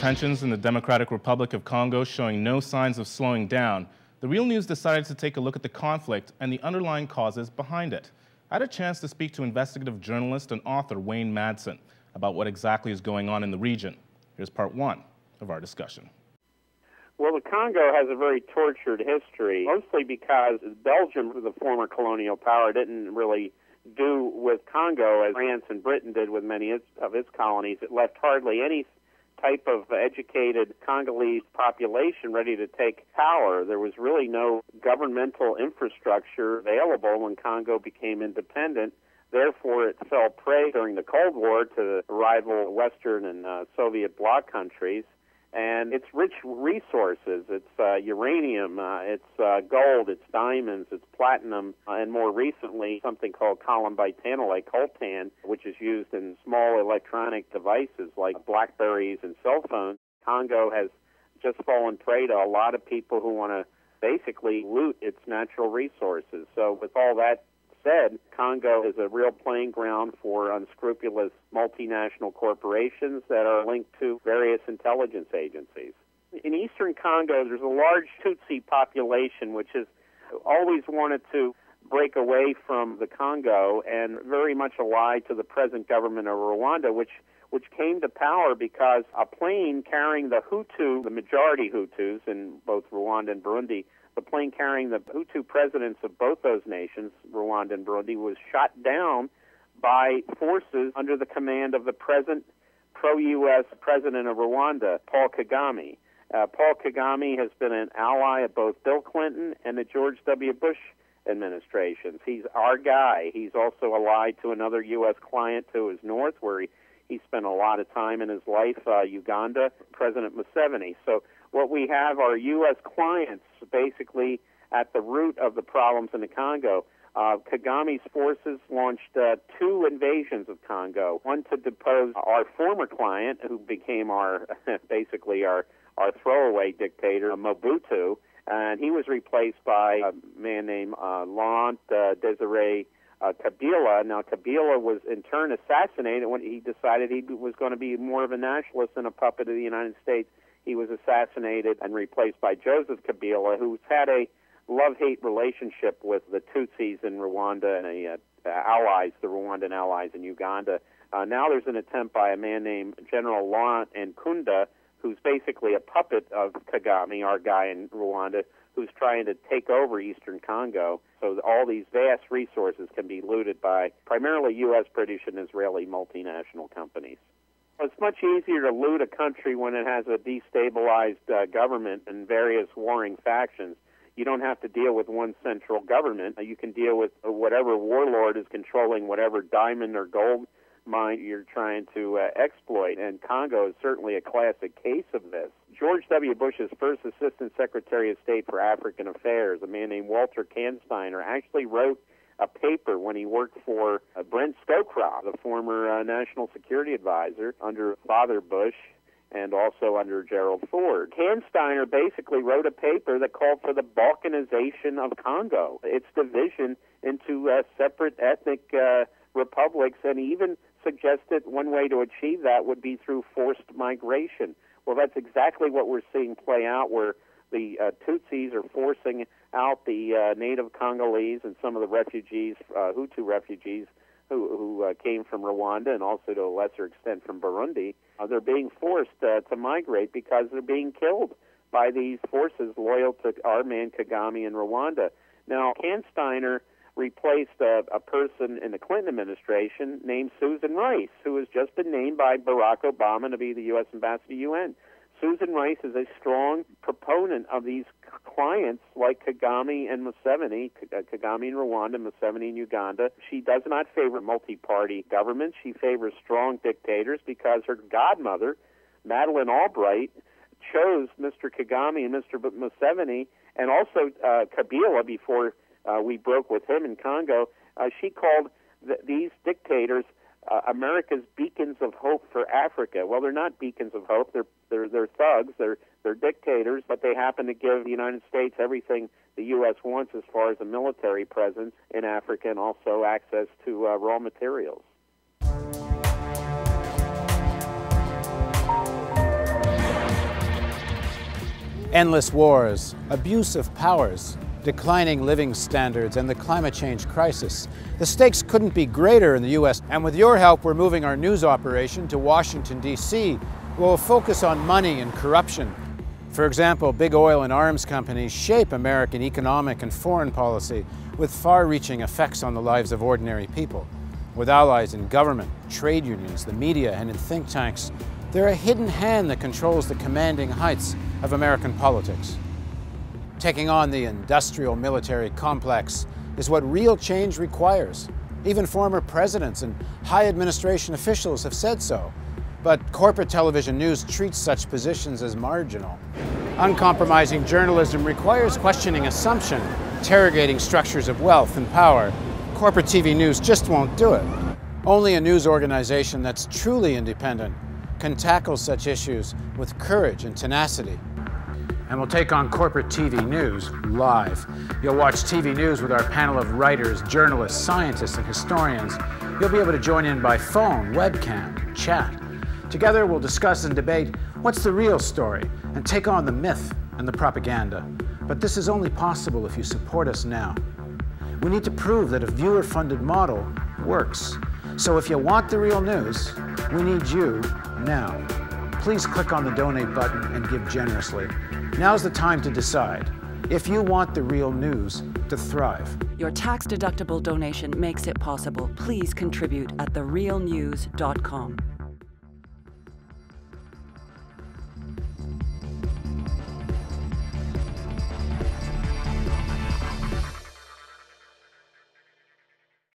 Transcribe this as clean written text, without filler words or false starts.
tensions in the Democratic Republic of Congo showing no signs of slowing down, The Real News decided to take a look at the conflict and the underlying causes behind it. I had a chance to speak to investigative journalist and author Wayne Madsen about what exactly is going on in the region. Here's part one of our discussion. Well, the Congo has a very tortured history, mostly because Belgium, the former colonial power, didn't really do with Congo as France and Britain did with many of its colonies. It left hardly any type of educated Congolese population ready to take power. There was really no governmental infrastructure available when Congo became independent. Therefore, it fell prey during the Cold War to the rival Western and Soviet bloc countries. And it's rich resources. It's uranium, it's gold, it's diamonds, it's platinum, and more recently something called columbite tantalite, coltan, which is used in small electronic devices like BlackBerries and cell phones. Congo has just fallen prey to a lot of people who want to basically loot its natural resources. So with all that said, Congo is a real playing ground for unscrupulous multinational corporations that are linked to various intelligence agencies. In eastern Congo, there's a large Tutsi population which has always wanted to break away from the Congo and very much allied to the present government of Rwanda, which came to power because a plane carrying the Hutu, the majority Hutus in both Rwanda and Burundi, the plane carrying the Hutu presidents of both those nations, Rwanda and Burundi, was shot down by forces under the command of the present pro-U.S. president of Rwanda, Paul Kagame. Paul Kagame has been an ally of both Bill Clinton and the George W. Bush administrations. He's our guy. He's also allied to another U.S. client to his north, where he spent a lot of time in his life, Uganda, President Museveni. So what we have are U.S. clients basically at the root of the problems in the Congo. Kagame's forces launched two invasions of Congo, one to depose our former client, who became our basically our throwaway dictator, Mobutu, and he was replaced by a man named Laurent Desire Kabila. Now, Kabila was in turn assassinated when he decided he was going to be more of a nationalist and a puppet of the United States. He was assassinated and replaced by Joseph Kabila, who's had a love-hate relationship with the Tutsis in Rwanda and the Rwandan allies in Uganda. Now there's an attempt by a man named General Laurent Nkunda, who's basically a puppet of Kagame, our guy in Rwanda, who's trying to take over eastern Congo. So all these vast resources can be looted by primarily U.S., British, and Israeli multinational companies. It's much easier to loot a country when it has a destabilized government and various warring factions. You don't have to deal with one central government. You can deal with whatever warlord is controlling whatever diamond or gold mine you're trying to exploit, and Congo is certainly a classic case of this. George W. Bush's first Assistant Secretary of State for African Affairs, a man named Walter Kansteiner, actually wrote a paper when he worked for Brent Scowcroft, the former National Security Advisor under Father Bush and also under Gerald Ford. Kansteiner basically wrote a paper that called for the Balkanization of Congo, its division into separate ethnic republics, and he even suggested one way to achieve that would be through forced migration. Well, that's exactly what we're seeing play out, where the Tutsis are forcing out the native Congolese and some of the refugees, Hutu refugees, who came from Rwanda and also to a lesser extent from Burundi. They're being forced to migrate because they're being killed by these forces loyal to our man Kagame in Rwanda. Now, Kansteiner replaced a person in the Clinton administration named Susan Rice, who has just been named by Barack Obama to be the U.S. ambassador to the UN. Susan Rice is a strong proponent of these clients like Kagame and Museveni, Kagame in Rwanda, Museveni in Uganda. She does not favor multi-party governments. She favors strong dictators because her godmother, Madeleine Albright, chose Mr. Kagame and Mr. Museveni, and also Kabila before we broke with him in Congo. She called these dictators America's beacons of hope for Africa. Well, they're not beacons of hope. They're thugs. They're dictators, but they happen to give the United States everything the U.S. wants as far as a military presence in Africa and also access to raw materials. Endless wars, abuse of powers, declining living standards, and the climate change crisis. The stakes couldn't be greater in the U.S., and with your help, we're moving our news operation to Washington, D.C., where we'll focus on money and corruption. For example, big oil and arms companies shape American economic and foreign policy with far-reaching effects on the lives of ordinary people. With allies in government, trade unions, the media, and in think tanks, they're a hidden hand that controls the commanding heights of American politics. Taking on the industrial military complex is what real change requires. Even former presidents and high administration officials have said so. But corporate television news treats such positions as marginal. Uncompromising journalism requires questioning assumption, interrogating structures of wealth and power. Corporate TV news just won't do it. Only a news organization that's truly independent can tackle such issues with courage and tenacity. And we'll take on corporate TV news live. You'll watch TV news with our panel of writers, journalists, scientists, and historians. You'll be able to join in by phone, webcam, chat. Together, we'll discuss and debate what's the real story and take on the myth and the propaganda. But this is only possible if you support us now. We need to prove that a viewer-funded model works. So if you want the real news, we need you now. Please click on the donate button and give generously. Now's the time to decide if you want the real news to thrive. Your tax-deductible donation makes it possible. Please contribute at therealnews.com.